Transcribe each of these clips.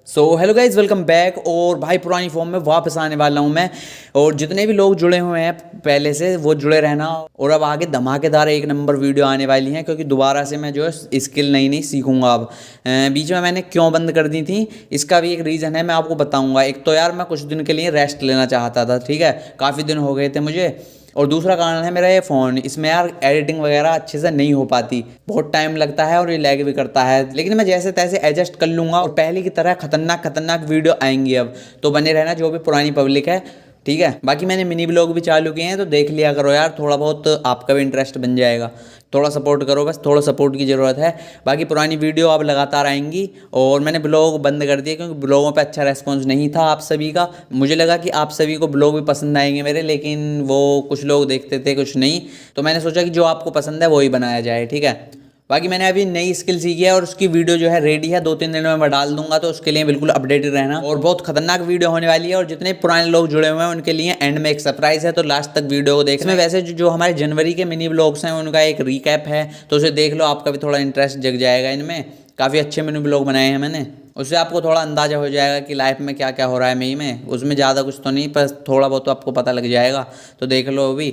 So hello guys, welcome back. और भाई पुरानी फॉर्म में वापस आने वाला हूँ मैं। और जितने भी लोग जुड़े हुए हैं पहले से वो जुड़े रहना। और अब आगे धमाकेदार एक नंबर वीडियो आने वाली हैं, क्योंकि दोबारा से मैं जो है स्किल नई नई सीखूंगा। अब बीच में मैंने क्यों बंद कर दी थी, इसका भी एक रीज़न है, मैं आपको बताऊंगा। एक तो यार मैं कुछ दिन के लिए रेस्ट लेना चाहता था, ठीक है, काफ़ी दिन हो गए थे मुझे। और दूसरा कारण है मेरा ये फ़ोन, इसमें यार एडिटिंग वगैरह अच्छे से नहीं हो पाती, बहुत टाइम लगता है और ये लैग भी करता है। लेकिन मैं जैसे तैसे एडजस्ट कर लूँगा और पहले की तरह खतरनाक खतरनाक वीडियो आएंगी अब। तो बने रहना जो भी पुरानी पब्लिक है, ठीक है। बाकी मैंने मिनी ब्लॉग भी चालू किए हैं, तो देख लिया करो यार, थोड़ा बहुत आपका भी इंटरेस्ट बन जाएगा। थोड़ा सपोर्ट करो, बस थोड़ा सपोर्ट की ज़रूरत है। बाकी पुरानी वीडियो अब लगातार आएंगी। और मैंने ब्लॉग बंद कर दिया क्योंकि ब्लॉगों पे अच्छा रेस्पॉन्स नहीं था आप सभी का। मुझे लगा कि आप सभी को ब्लॉग भी पसंद आएंगे मेरे, लेकिन वो कुछ लोग देखते थे कुछ नहीं। तो मैंने सोचा कि जो आपको पसंद है वही बनाया जाए, ठीक है। बाकी मैंने अभी नई स्किल सीखी है और उसकी वीडियो जो है रेडी है, 2-3 दिनों में मैं डाल दूंगा। तो उसके लिए बिल्कुल अपडेटेड रहना, और बहुत खतरनाक वीडियो होने वाली है। और जितने पुराने लोग जुड़े हुए हैं उनके लिए एंड में एक सरप्राइज है, तो लास्ट तक वीडियो को देखना। वैसे जो हमारे जनवरी के मिनी ब्लॉग्स हैं उनका एक रिकैप है, तो उसे देख लो, आपका भी थोड़ा इंटरेस्ट जग जाएगा इनमें। काफ़ी अच्छे मिनी ब्लॉग बनाए हैं मैंने, उससे आपको थोड़ा अंदाज़ा हो जाएगा कि लाइफ में क्या क्या हो रहा है मई में। उसमें ज़्यादा कुछ तो नहीं, पर थोड़ा बहुत तो आपको पता लग जाएगा। तो देख लो, अभी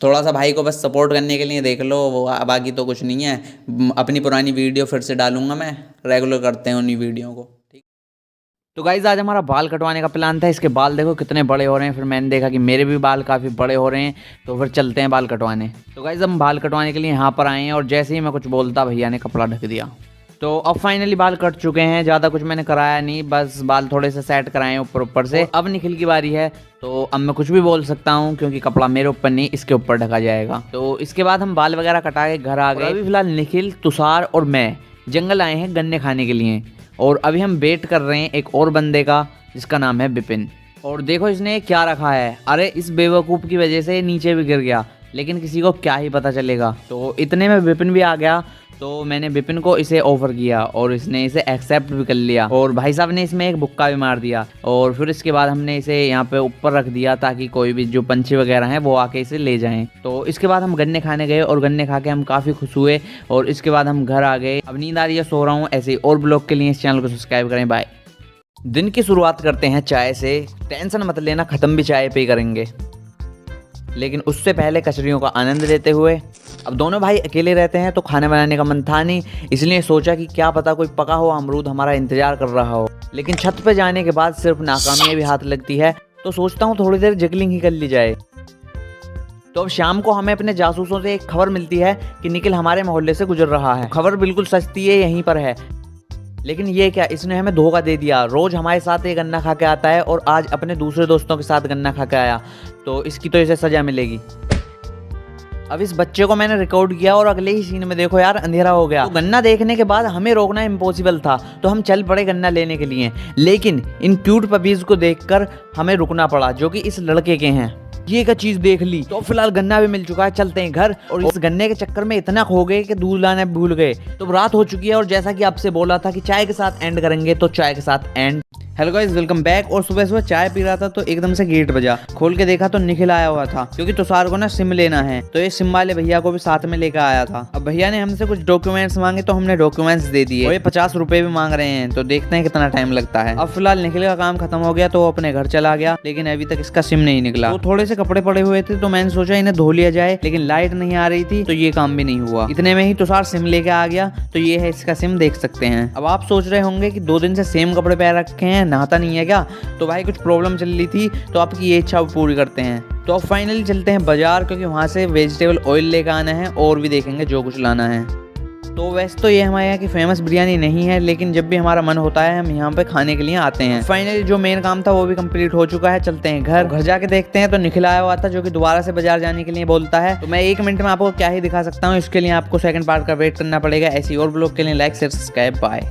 थोड़ा सा भाई को बस सपोर्ट करने के लिए देख लो, वो बाकी तो कुछ नहीं है। अपनी पुरानी वीडियो फिर से डालूंगा मैं, रेगुलर करते हैं उन्हीं वीडियो को, ठीक। तो गाइज आज हमारा बाल कटवाने का प्लान था। इसके बाल देखो कितने बड़े हो रहे हैं। फिर मैंने देखा कि मेरे भी बाल काफ़ी बड़े हो रहे हैं, तो फिर चलते हैं बाल कटवाने। तो गाइज हम बाल कटवाने के लिए यहाँ पर आए हैं, और जैसे ही मैं कुछ बोलता भैया ने कपड़ा ढक दिया। तो अब फाइनली बाल कट चुके हैं, ज़्यादा कुछ मैंने कराया नहीं, बस बाल थोड़े से सेट कराए हैं ऊपर ऊपर से। अब निखिल की बारी है, तो अब मैं कुछ भी बोल सकता हूँ क्योंकि कपड़ा मेरे ऊपर नहीं, इसके ऊपर ढका जाएगा। तो इसके बाद हम बाल वगैरह कटा के घर आ गए। अभी फिलहाल निखिल, तुषार और मैं जंगल आए हैं गन्ने खाने के लिए। और अभी हम वेट कर रहे हैं एक और बंदे का, जिसका नाम है विपिन। और देखो इसने क्या रखा है, अरे इस बेवकूफ़ की वजह से नीचे भी गिर गया, लेकिन किसी को क्या ही पता चलेगा। तो इतने में विपिन भी आ गया, तो मैंने विपिन को इसे ऑफर किया और इसने इसे एक्सेप्ट भी कर लिया। और भाई साहब ने इसमें एक बुक्का भी मार दिया। और फिर इसके बाद हमने इसे यहाँ पे ऊपर रख दिया ताकि कोई भी जो पंछी वगैरह हैं वो आके इसे ले जाएं। तो इसके बाद हम गन्ने खाने गए और गन्ने खा के हम काफ़ी खुश हुए। और इसके बाद हम घर आ गए। अब नींद आ रही है, सो रहा हूँ। ऐसे ही और ब्लॉग के लिए इस चैनल को सब्सक्राइब करें। बाय। दिन की शुरुआत करते हैं चाय से। टेंशन मत लेना, ख़त्म भी चाय पे करेंगे, लेकिन उससे पहले कचरियों का आनंद लेते हुए। अब दोनों भाई अकेले रहते हैं तो खाना बनाने का मन था नहीं, इसलिए सोचा कि क्या पता कोई पका हुआ अमरूद हमारा इंतजार कर रहा हो। लेकिन छत पे जाने के बाद सिर्फ नाकामियाँ भी हाथ लगती है, तो सोचता हूँ थोड़ी देर जगलिंग ही कर ली जाए। तो अब शाम को हमें अपने जासूसों से एक खबर मिलती है कि निखिल हमारे मोहल्ले से गुजर रहा है। खबर बिल्कुल सस्ती है, यहीं पर है। लेकिन ये क्या, इसने हमें धोखा दे दिया। रोज हमारे साथ ये गन्ना खा के आता है और आज अपने दूसरे दोस्तों के साथ गन्ना खा के आया, तो इसकी तो इसे सजा मिलेगी। अब इस बच्चे को मैंने रिकॉर्ड किया और अगले ही सीन में देखो यार अंधेरा हो गया। तो गन्ना देखने के बाद हमें रोकना इम्पॉसिबल था, तो हम चल पड़े गन्ना लेने के लिए। लेकिन इन क्यूट पपीज को देखकर हमें रुकना पड़ा, जो कि इस लड़के के हैं। ये का चीज देख ली। तो फिलहाल गन्ना भी मिल चुका है, चलते हैं घर। और इस गन्ने के चक्कर में इतना खो गए कि दूध लाना भूल गए। तो रात हो चुकी है, और जैसा कि आपसे बोला था कि चाय के साथ एंड करेंगे, तो चाय के साथ and. Hello guys, welcome back. और सुबह सुबह चाय पी रहा था तो एकदम से गेट बजा। खोल के देखा तो निखिल आया हुआ था, क्योंकि तुषार को ना सिम लेना है, तो ये सिम वाले भैया को भी साथ में लेकर आया था। अब भैया ने हमसे कुछ डॉक्यूमेंट्स मांगे, तो हमने डॉक्यूमेंट्स दे दिए। और ये 50 रुपए भी मांग रहे हैं, तो देखते हैं कितना टाइम लगता है। अब फिलहाल निखिल का काम खत्म हो गया, तो वो अपने घर चला गया, लेकिन अभी तक इसका सिम नहीं निकला। तो थोड़े से कपड़े पड़े हुए थे, तो मैंने सोचा इन्हें धो लिया जाए, लेकिन लाइट नहीं आ रही थी, तो ये काम भी नहीं हुआ। इतने में ही तुषार सिम लेके आ गया, तो ये है इसका सिम, देख सकते हैं। अब आप सोच रहे होंगे कि 2 दिन से सेम कपड़े पहन रखे हैं, नहाता नहीं है क्या? तो भाई कुछ प्रॉब्लम चल रही थी, तो आपकी ये इच्छा पूरी करते हैं। तो अब फाइनली चलते हैं बाजार, क्योंकि वहाँ से वेजिटेबल ऑयल लेकर आना है, और भी देखेंगे जो कुछ लाना है। तो वैसे तो ये हमारे यहाँ की फेमस बिरयानी नहीं है, लेकिन जब भी हमारा मन होता है हम यहाँ पे खाने के लिए आते हैं। फाइनली जो मेन काम था वो भी कंप्लीट हो चुका है, चलते हैं घर जाके देखते हैं। तो निखिल आया हुआ था, जो कि दोबारा से बाजार जाने के लिए बोलता है। तो मैं 1 मिनट में आपको क्या ही दिखा सकता हूँ, इसके लिए आपको सेकंड पार्ट का वेट करना पड़ेगा। ऐसी और ब्लॉग के लिए लाइक शेयर सब्सक्राइब। बाय।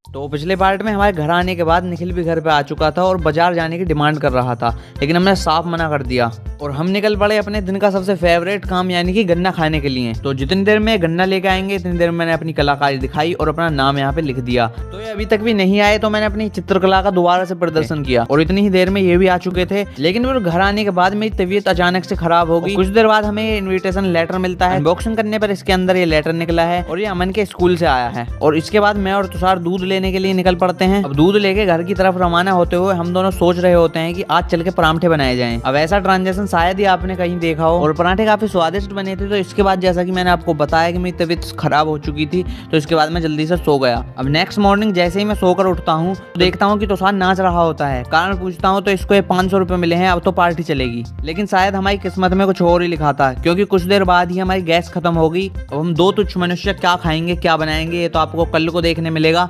तो पिछले पार्ट में हमारे घर आने के बाद निखिल भी घर पे आ चुका था और बाजार जाने की डिमांड कर रहा था, लेकिन हमने साफ मना कर दिया। और हम निकल पड़े अपने दिन का सबसे फेवरेट काम यानी कि गन्ना खाने के लिए। तो जितनी देर में गन्ना लेके आएंगे इतनी देर में मैंने अपनी कलाकारी दिखाई और अपना नाम यहाँ पे लिख दिया। तो ये अभी तक भी नहीं आए तो मैंने अपनी चित्रकला का दोबारा से प्रदर्शन किया और इतनी ही देर में ये भी आ चुके थे। लेकिन फिर घर आने के बाद मेरी तबीयत अचानक से खराब हो गई। कुछ देर बाद हमें इन्विटेशन लेटर मिलता है। अनबॉक्सिंग करने पर इसके अंदर ये लेटर निकला है और ये अमन के स्कूल से आया है। और इसके बाद मैं और तुषार दूध लेने के लिए निकल पड़ते हैं। अब दूध लेके घर की तरफ रवाना होते हुए हम दोनों सोच रहे होते हैं कि आज चल के परांठे बनाए जाएं। अब ऐसा ट्रांजेक्शन शायद ही आपने कहीं देखा हो। और पराठे काफी स्वादिष्ट बने थे। तो इसके बाद जैसा कि मैंने आपको बताया कि मेरी तबीयत खराब हो चुकी थी तो इसके बाद मैं जल्दी से सो गया। अब नेक्स्ट मॉर्निंग जैसे ही मैं सोकर उठता हूँ तो देखता हूँ कि तुषार नाच रहा होता है। कारण पूछता हूँ तो इसको 500 रुपए मिले हैं, अब तो पार्टी चलेगी। लेकिन शायद हमारी किस्मत में कुछ और ही लिखा था, क्योंकि कुछ देर बाद ही हमारी गैस खत्म हो गई। अब हम दो तुच्छ मनुष्य क्या खाएंगे क्या बनाएंगे ये तो आपको कल को देखने मिलेगा।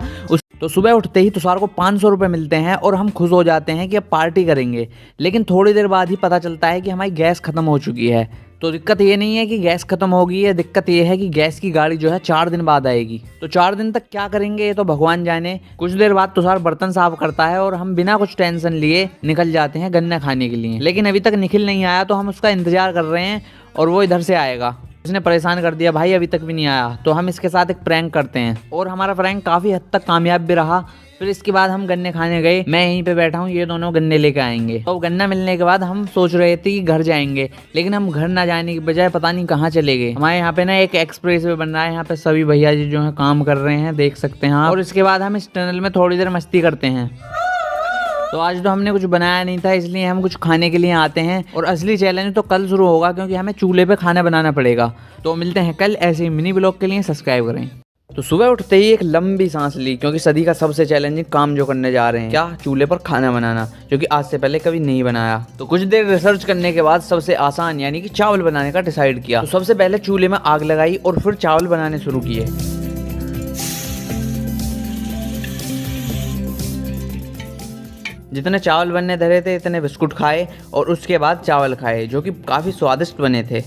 तो सुबह उठते ही तुषार को 500 रुपए मिलते हैं और हम खुश हो जाते हैं कि अब पार्टी करेंगे। लेकिन थोड़ी देर बाद ही पता चलता है कि हमारी गैस खत्म हो चुकी है। तो दिक्कत ये नहीं है कि गैस खत्म हो गई है, दिक्कत ये है कि गैस की गाड़ी जो है 4 दिन बाद आएगी। तो 4 दिन तक क्या करेंगे ये तो भगवान जाने। कुछ देर बाद तुषार बर्तन साफ करता है और हम बिना कुछ टेंशन लिए निकल जाते हैं गन्ना खाने के लिए। लेकिन अभी तक निखिल नहीं आया तो हम उसका इंतजार कर रहे हैं और वो इधर से आएगा। इसने परेशान कर दिया, भाई अभी तक भी नहीं आया। तो हम इसके साथ एक प्रैंक करते हैं और हमारा प्रैंक काफी हद तक कामयाब भी रहा। फिर इसके बाद हम गन्ने खाने गए। मैं यहीं पे बैठा हूँ, ये दोनों गन्ने लेके आएंगे। तो गन्ना मिलने के बाद हम सोच रहे थे कि घर जाएंगे, लेकिन हम घर ना जाने की बजाय पता नहीं कहाँ चले गए। हमारे यहाँ पे ना एक एक्सप्रेस वे बन रहा है, यहाँ पे सभी भैया जी जो है काम कर रहे हैं, देख सकते हैं। और इसके बाद हम इस टनल में थोड़ी देर मस्ती करते हैं। तो आज तो हमने कुछ बनाया नहीं था इसलिए हम कुछ खाने के लिए आते हैं और असली चैलेंज तो कल शुरू होगा, क्योंकि हमें चूल्हे पे खाना बनाना पड़ेगा। तो मिलते हैं कल ऐसे ही मिनी ब्लॉग के लिए। सब्सक्राइब करें। तो सुबह उठते ही एक लंबी सांस ली, क्योंकि सदी का सबसे चैलेंजिंग काम जो करने जा रहे हैं, क्या चूल्हे पर खाना बनाना, जो कि आज से पहले कभी नहीं बनाया। तो कुछ देर रिसर्च करने के बाद सबसे आसान यानी कि चावल बनाने का डिसाइड किया। तो सबसे पहले चूल्हे में आग लगाई और फिर चावल बनाने शुरू किए। जितने चावल बनने धरे थे इतने बिस्कुट खाए और उसके बाद चावल खाए, जो कि काफ़ी स्वादिष्ट बने थे।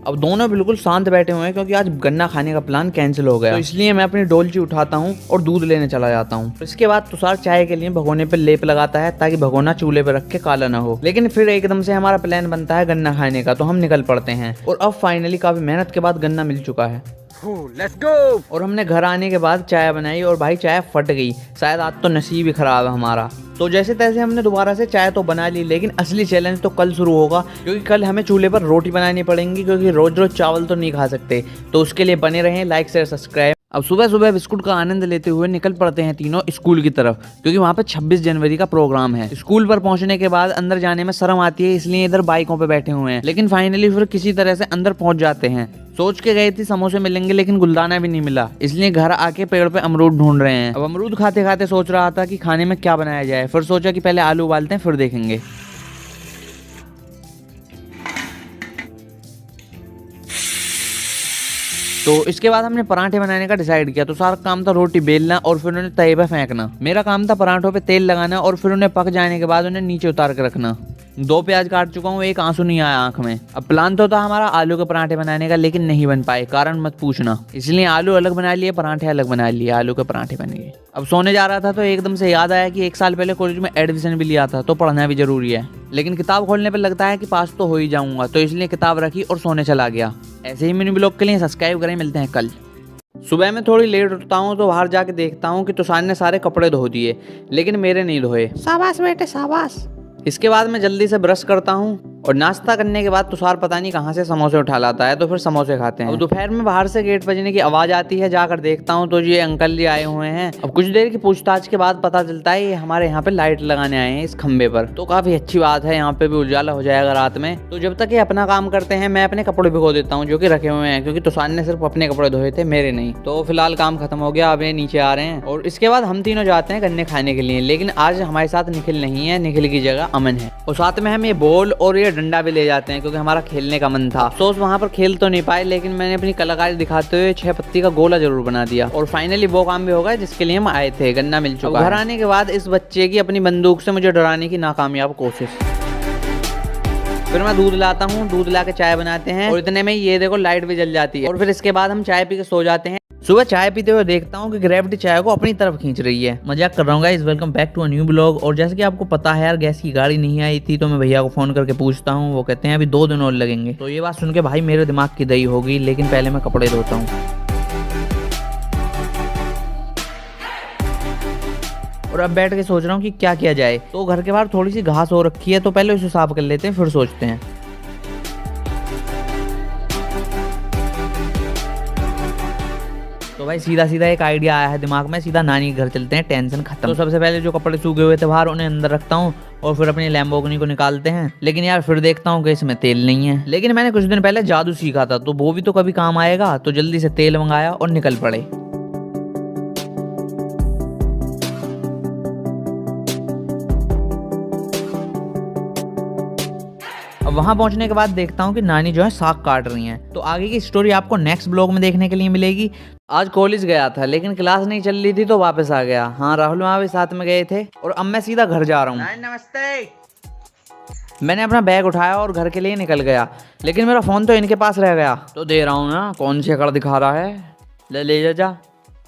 अब दोनों बिल्कुल शांत बैठे हुए हैं क्योंकि आज गन्ना खाने का प्लान कैंसिल हो गया। तो इसलिए मैं अपनी डोलची उठाता हूँ और दूध लेने चला जाता हूँ। इसके बाद तुषार चाय के लिए भगोने पे लेप लगाता है ताकि भगोना चूल्हे पे रख के काला ना हो। लेकिन फिर एकदम से हमारा प्लान बनता है गन्ना खाने का, तो हम निकल पड़ते हैं। और अब फाइनली काफी मेहनत के बाद गन्ना मिल चुका है। Let's go. और हमने घर आने के बाद चाय बनाई और भाई चाय फट गई। शायद आज तो नसीब ही खराब है हमारा। तो जैसे तैसे हमने दोबारा से चाय तो बना ली, लेकिन असली चैलेंज तो कल शुरू होगा, क्योंकि कल हमें चूल्हे पर रोटी बनानी पड़ेगी, क्योंकि रोज रोज चावल तो नहीं खा सकते। तो उसके लिए बने रहें, लाइक शेयर सब्सक्राइब। अब सुबह सुबह बिस्कुट का आनंद लेते हुए निकल पड़ते हैं तीनों स्कूल की तरफ, क्योंकि वहाँ पे 26 जनवरी का प्रोग्राम है। स्कूल पर पहुँचने के बाद अंदर जाने में शर्म आती है, इसलिए इधर बाइकों पे बैठे हुए हैं। लेकिन फाइनली फिर किसी तरह से अंदर पहुँच जाते हैं। सोच के गए थे समोसे मिलेंगे, लेकिन गुलदाना भी नहीं मिला, इसलिए घर आके पेड़ पे अमरूद ढूंढ रहे हैं। अब अमरूद खाते खाते सोच रहा था कि खाने में क्या बनाया जाए। फिर सोचा कि पहले आलू उबालते हैं फिर देखेंगे। तो इसके बाद हमने पराठे बनाने का डिसाइड किया। तो सारा काम था रोटी बेलना और फिर उन्हें तवे पे फेंकना। मेरा काम था पराठों पे तेल लगाना और फिर उन्हें पक जाने के बाद उन्हें नीचे उतार के रखना। 2 प्याज काट चुका हूँ, एक आंसू नहीं आया आंख में। अब प्लान तो था हमारा आलू के पराठे बनाने का, लेकिन नहीं बन पाए, कारण मत पूछना। इसलिए आलू अलग बना लिए, पराठे अलग बना लिए, आलू के पराठे बन गए। अब सोने जा रहा था तो एकदम से याद आया कि 1 साल पहले कॉलेज में एडमिशन भी लिया था, तो पढ़ना भी जरूरी है। लेकिन किताब खोलने पर लगता है कि पास तो हो ही जाऊंगा, तो इसलिए किताब रखी और सोने चला गया। ऐसे ही मिनी ब्लॉग के लिए सब्सक्राइब करें। मिलते हैं कल। सुबह में थोड़ी लेट उठता हूँ तो बाहर जाके देखता हूँ कि तुषार ने सारे कपड़े धो दिए, लेकिन मेरे नहीं धोए। शाबाश बेटे शाबाश। इसके बाद मैं जल्दी से ब्रश करता हूँ और नाश्ता करने के बाद तुषार पता नहीं कहाँ से समोसे उठा लाता है, तो फिर समोसे खाते हैं। अब दोपहर में बाहर से गेट बजने की आवाज़ आती है, जाकर देखता हूँ तो ये अंकल जी आए हुए हैं। अब कुछ देर की पूछताछ के बाद पता चलता है ये हमारे यहाँ पे लाइट लगाने आए हैं इस खंबे पर। तो काफ़ी अच्छी बात है, यहाँ पे भी उजाला हो जाएगा रात में। तो जब तक ये अपना काम करते हैं मैं अपने कपड़े भिगो देता हूँ जो कि रखे हुए हैं, क्योंकि तुषार ने सिर्फ अपने कपड़े धोए थे, मेरे नहीं। तो फिलहाल काम खत्म हो गया, अब ये नीचे आ रहे हैं। और इसके बाद हम तीनों जाते हैं गन्ने खाने के लिए, लेकिन आज हमारे साथ निखिल नहीं है, निखिल की जगह अमन है। और साथ में हम ये बॉल और ये डंडा भी ले जाते हैं, क्योंकि हमारा खेलने का मन था। सोच वहाँ पर खेल तो नहीं पाए, लेकिन मैंने अपनी कलाकारी दिखाते हुए 6 पत्ती का गोला जरूर बना दिया। और फाइनली वो काम भी होगा जिसके लिए हम आए थे, गन्ना मिल चुका। घर आने के बाद इस बच्चे की अपनी बंदूक से मुझे डराने की नाकामयाब कोशिश। फिर मैं दूध लाता हूँ, दूध ला के चाय बनाते हैं और इतने में ये देखो लाइट भी जल जाती है। और फिर इसके बाद हम चाय पी के सो जाते हैं। सुबह चाय पीते हुए देखता हूँ कि ग्रेविटी चाय को अपनी तरफ खींच रही है। मजाक कर रहा हूँ guys, welcome back to a new blog. और जैसे कि आपको पता है यार, गैस की गाड़ी नहीं आई थी, तो मैं भैया को फोन करके पूछता हूँ। वो कहते हैं अभी 2 दिन और लगेंगे। तो ये बात सुन के भाई मेरे दिमाग की दही होगी, लेकिन पहले मैं कपड़े धोता हूँ। और अब बैठ के सोच रहा हूँ कि क्या किया जाए। तो घर के बाहर थोड़ी सी घास हो रखी है, तो पहले उसे साफ कर लेते हैं, फिर सोचते हैं। तो भाई सीधा सीधा एक आइडिया आया है दिमाग में, सीधा नानी के घर चलते हैं, टेंशन खत्म। तो सबसे पहले जो कपड़े सूखे हुए थे बाहर, उन्हें अंदर रखता हूँ और फिर अपनी लैम्बोर्गिनी को निकालते हैं। लेकिन यार फिर देखता हूँ कि इसमें तेल नहीं है। लेकिन मैंने कुछ दिन पहले जादू सीखा था, तो वो भी तो कभी काम आएगा। तो जल्दी से तेल मंगाया और निकल पड़े। अब वहां पहुंचने के बाद देखता हूं कि नानी जो है साग काट रही हैं। तो आगे की स्टोरी आपको नेक्स्ट ब्लॉग में देखने के लिए मिलेगी। आज कॉलेज गया था, लेकिन क्लास नहीं चल रही थी, तो वापस आ गया। हाँ, राहुल वहाँ भी साथ में गए थे। और अब मैं सीधा घर जा रहा हूँ। नमस्ते। मैंने अपना बैग उठाया और घर के लिए निकल गया, लेकिन मेरा फोन तो इनके पास रह गया। तो दे रहा हूँ ना, कौन सी अकड़ दिखा रहा है। ले जा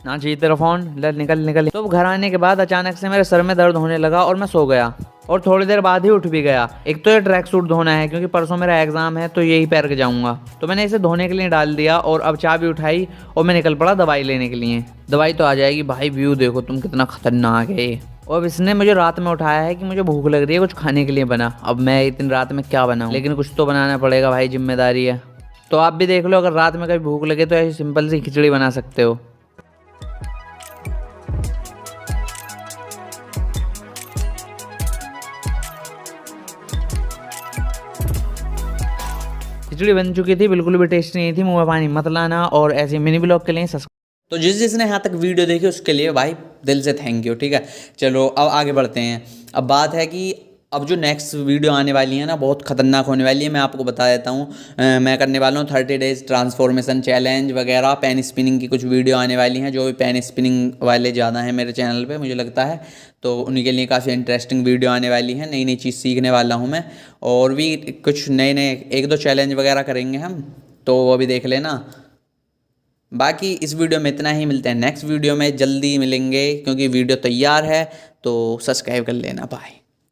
ना, चाहिए तेरा फोन, ले निकल। तो घर आने के बाद अचानक से मेरे सर में दर्द होने लगा और मैं सो गया। और थोड़ी देर बाद ही उठ भी गया। एक तो ये ट्रैक सूट धोना है, क्योंकि परसों मेरा एग्जाम है, तो यही पहन के जाऊंगा। तो मैंने इसे धोने के लिए डाल दिया और अब चाबी उठाई और मैं निकल पड़ा दवाई लेने के लिए। दवाई तो आ जाएगी। भाई व्यू देखो तुम, कितना खतरनाक है ये। और अब इसने मुझे रात में उठाया है कि मुझे भूख लग रही है, कुछ खाने के लिए बना। अब मैं इतनी रात में क्या बनाऊं, लेकिन कुछ तो बनाना पड़ेगा भाई, जिम्मेदारी है। तो आप भी देख लो, अगर रात में कभी भूख लगे तो ऐसी सिंपल सी खिचड़ी बना सकते हो। खिचड़ी बन चुकी थी, बिल्कुल भी टेस्टी नहीं थी। मुंह में पानी मत लाना। और ऐसे मिनी ब्लॉग के लिए तो जिसने यहाँ तक वीडियो देखी उसके लिए भाई दिल से थैंक यू। ठीक है, चलो अब आगे बढ़ते हैं। अब बात है कि अब जो नेक्स्ट वीडियो आने वाली है ना, बहुत खतरनाक होने वाली है। मैं आपको बता देता हूँ। मैं करने वाला हूँ 30 डेज ट्रांसफॉर्मेशन चैलेंज वगैरह। पेन स्पिनिंग की कुछ वीडियो आने वाली हैं। जो भी पेन स्पिनिंग वाले ज़्यादा हैं मेरे चैनल पे, मुझे लगता है, तो उन्हीं के लिए काफ़ी इंटरेस्टिंग वीडियो आने वाली है। नई नई चीज़ सीखने वाला हूँ मैं। और भी कुछ नए 1-2 चैलेंज वगैरह करेंगे हम, तो वो भी देख लेना। बाकी इस वीडियो में इतना ही। मिलते हैं नेक्स्ट वीडियो में, जल्दी मिलेंगे, क्योंकि वीडियो तैयार है। तो सब्सक्राइब कर लेना। बाय।